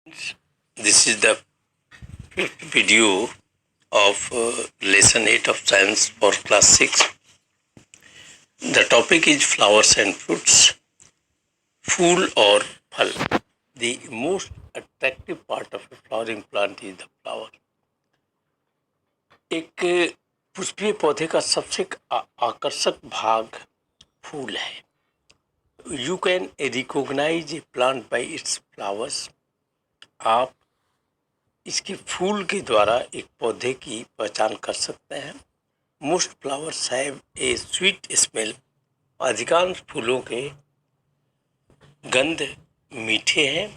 This is the video of lesson 8 of science for class 6. The topic is flowers and fruits. Fool or phal. The most attractive part of a flowering plant is the flower. एक पुष्पीय पौधे का सबसे आकर्षक भाग फूल है. You can recognize a plant by its flowers. आप इसके फूल के द्वारा एक पौधे की पहचान कर सकते हैं. Most flowers have a sweet smell. अधिकांश फूलों के गंध मीठे हैं.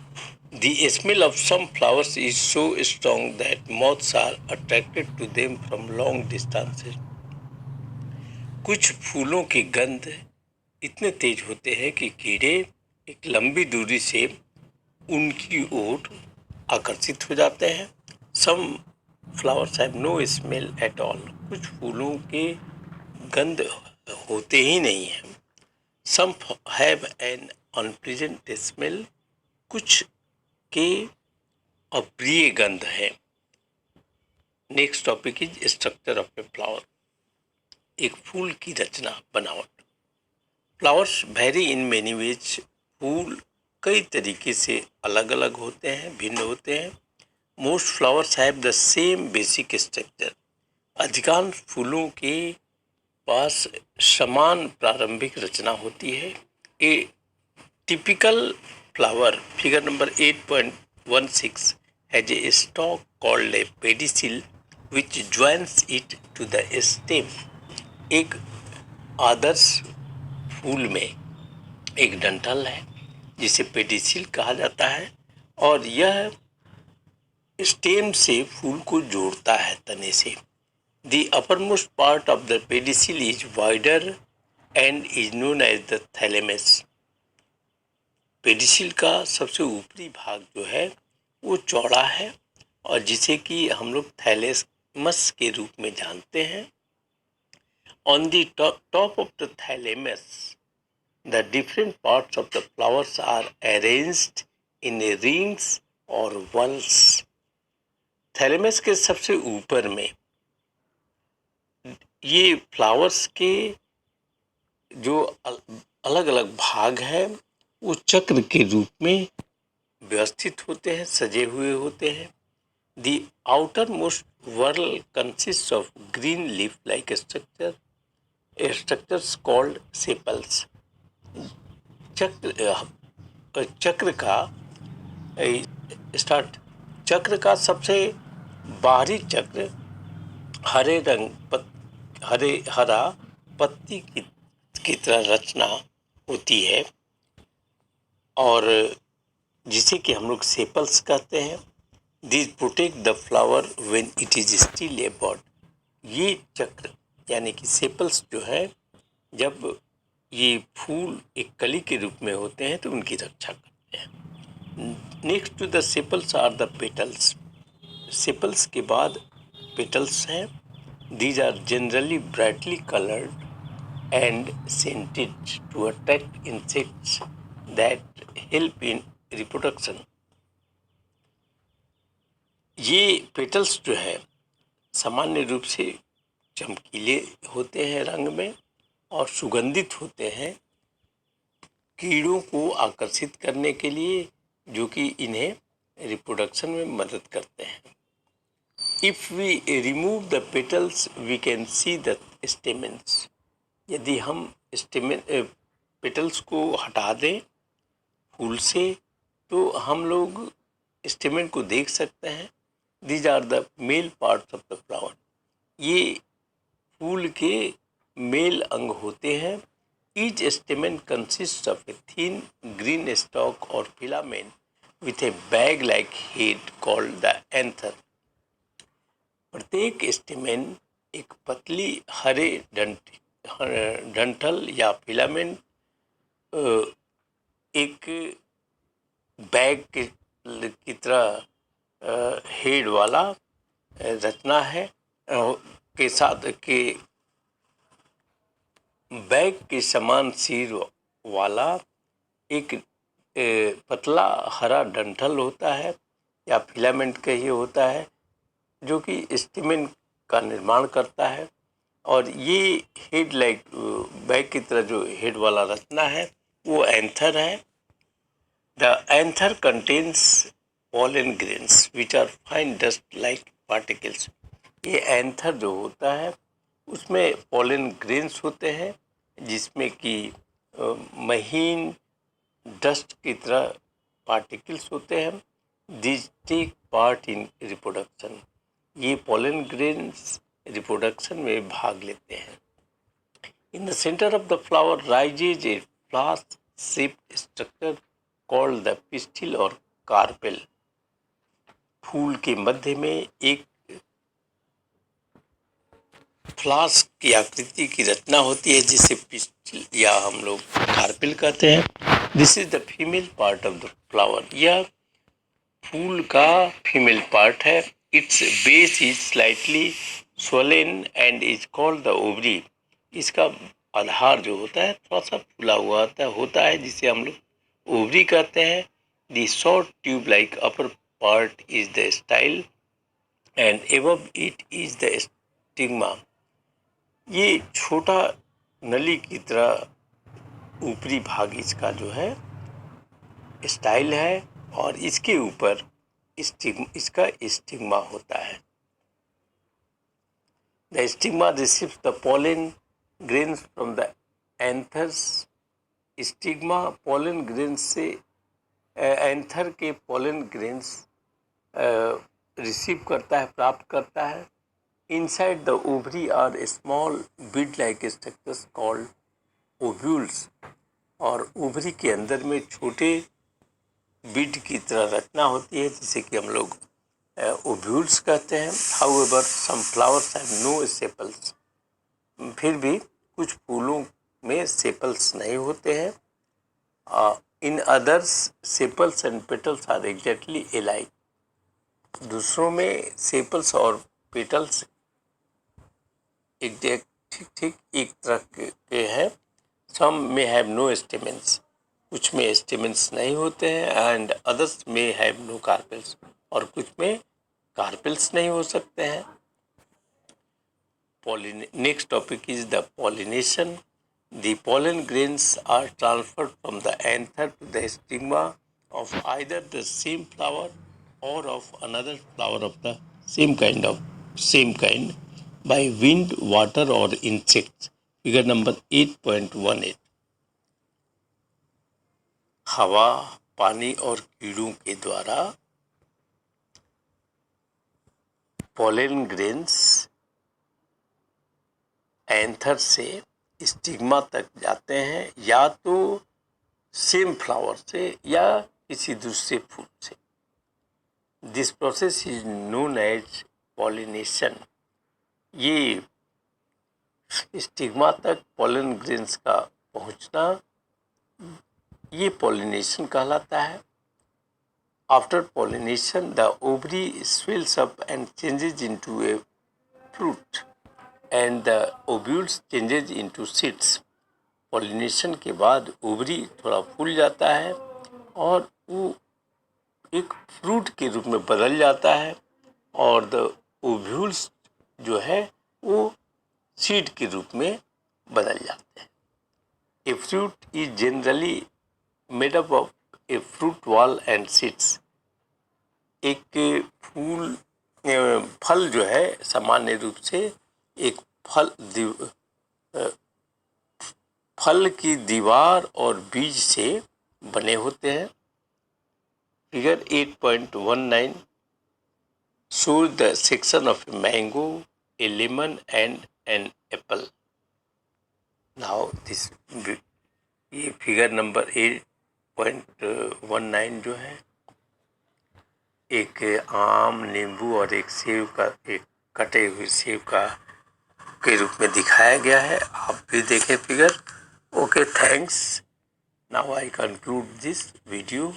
The smell of some flowers is so strong that moths are attracted to them from long distances. कुछ फूलों के गंध इतने तेज होते हैं कि कीड़े एक लंबी दूरी से उनकी ओर आकर्षित हो जाते हैं. Some flowers have no smell at all. कुछ फूलों के गंध होते ही नहीं हैं. Some have an unpleasant smell. कुछ के अप्रिय गंध है. Next topic is structure of a flower. एक फूल की रचना, बनावट. Flowers vary in many ways. फूल कई तरीके से अलग अलग होते हैं, भिन्न होते हैं. Most flowers have the same basic structure. अधिकांश फूलों के पास समान प्रारंभिक रचना होती है. A typical flower, figure number 8.16, has a stalk called a pedicel which joins it to the stem. एक आदर्श फूल में एक डंठल है जिसे पेडिसिल कहा जाता है और यह स्टेम से फूल को जोड़ता है तने से. The uppermost part of the pedicel is wider and is known as the thalamus. Pedicel का सबसे ऊपरी भाग जो है वो चौड़ा है और जिसे कि हम लोग थैलेमस के रूप में जानते हैं. On the top of the thalamus, the different parts of the flowers are arranged in rings or whorls. Thalamus के सबसे ऊपर में ये फ्लावर्स के जो अलग अलग भाग हैं वो चक्र के रूप में व्यवस्थित होते हैं, सजे हुए होते हैं. The outermost whorl consist of green leaf like structures called sepals. चक्र का सबसे बाहरी चक्र हरा पत्ती की तरह रचना होती है और जिसे कि हम लोग सेपल्स कहते हैं. This protect the flower when it is still a bud. ये चक्र यानी कि सेपल्स जो है, जब ये फूल एक कली के रूप में होते हैं तो उनकी रक्षा करते हैं. Next to the sepals are the petals. Sepals के बाद पेटल्स हैं. These are generally brightly colored and scented to attract insects that help in reproduction. ये पेटल्स जो है सामान्य रूप से चमकीले होते हैं रंग में और सुगंधित होते हैं कीड़ों को आकर्षित करने के लिए, जो कि इन्हें रिप्रोडक्शन में मदद करते हैं. If we remove the petals, we can see the stamens. यदि हम पेटल्स को हटा दें फूल से तो हम लोग स्टेमेन को देख सकते हैं. These are the male parts of the flower. ये फूल के मेल अंग होते हैं. Each stamen consists of a thin green stalk or filament with a bag-like head called the anther. प्रत्येक स्टेमेन एक पतली हरे डंठल या फिलामेंट, एक बैग की तरह हेड वाला रचना है के साथ के बैग के समान सिर वाला एक पतला हरा डंठल होता है या फिलामेंट कहिए होता है, जो कि स्टेमेन का निर्माण करता है। और ये हेड लाइक बैग की तरह जो हेड वाला रचना है वो एंथर है। The anther contains pollen grains which are fine dust like particles। ये एंथर जो होता है उसमें pollen grains होते हैं जिसमें कि महीन डस्ट की तरह पार्टिकल्स होते हैं। This take part in reproduction. ये पोलन ग्रेन्स रिप्रोडक्शन में भाग लेते हैं। In the centre of the flower rises a flask shaped structure called the pistil और कार्पेल। फूल के मध्य में एक फ्लास्क की आकृति की रचना होती है जिसे पिस्टिल या हम लोग कार्पेल कहते हैं। This is the female part of the flower. यह फूल का फीमेल पार्ट है। It's base is slightly swollen and is called the ovary. इसका आधार जो होता है थोड़ा सा फूला हुआ होता है जिसे हम लोग ओवरी कहते हैं। The short tube like upper part is the style and above it is the stigma. ये छोटा नली की तरह ऊपरी भाग इसका जो है स्टाइल है और इसके ऊपर इसका स्टिग्मा होता है। The stigma receives the pollen grains from the anthers. Stigma pollen grains से एंथर के pollen grains रिसीव करता है, प्राप्त करता है। Inside the ovary are small bead like structures called ovules. और ओवरी के अंदर में छोटे बीड की तरह रचना होती है जिसे कि हम लोग ओव्यूल्स कहते हैं। However some flowers have no sepals. फिर भी कुछ फूलों में सेपल्स नहीं होते हैं। In others sepals and petals are exactly alike. दूसरों में सेपल्स और पेटल्स एग्जैक्ट ठीक एक तरह के हैं। सम में हैव नो स्टेमेंस। कुछ में स्टेमेंस नहीं होते हैं। एंड अदर्स में हैव नो कार्पेल्स। और कुछ में कार्पेल्स नहीं हो सकते हैं। Next topic is the pollination. The pollen grains are transferred from the anther to the stigma of either the same flower or of another flower of the same kind by wind, water or insects. Figure number 8.18। हवा, पानी और कीड़ों के द्वारा pollen grains anther से stigma तक जाते हैं, या तो सेम फ्लावर से या किसी दूसरे फूल से। This process is known as pollination. ये स्टिग्मा तक पोलन ग्रेन्स का पहुंचना ये पॉलिनेशन कहलाता है। After pollination the ovary swells up and changes into a fruit and the ovules changes into seeds. Pollination के बाद ओवरी थोड़ा फूल जाता है और वो एक फ्रूट के रूप में बदल जाता है और द ओव्यूल्स जो है वो सीड के रूप में बदल जाते हैं। A fruit is generally made up of a fruit wall and seeds. एक फल जो है सामान्य रूप से एक फल की दीवार और बीज से बने होते हैं। Figure 8.19 shows the section of a mango, a lemon and an apple. Now this ये फिगर नंबर 8.19 जो है एक आम, नींबू और एक सेब का, एक कटे हुए सेब का के रूप में दिखाया गया है। आप भी देखें figure. Okay, thanks. Now I conclude this video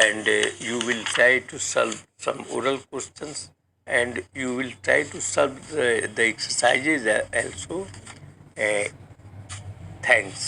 and you will try to solve some oral questions and you will try to solve the exercises also. Thanks.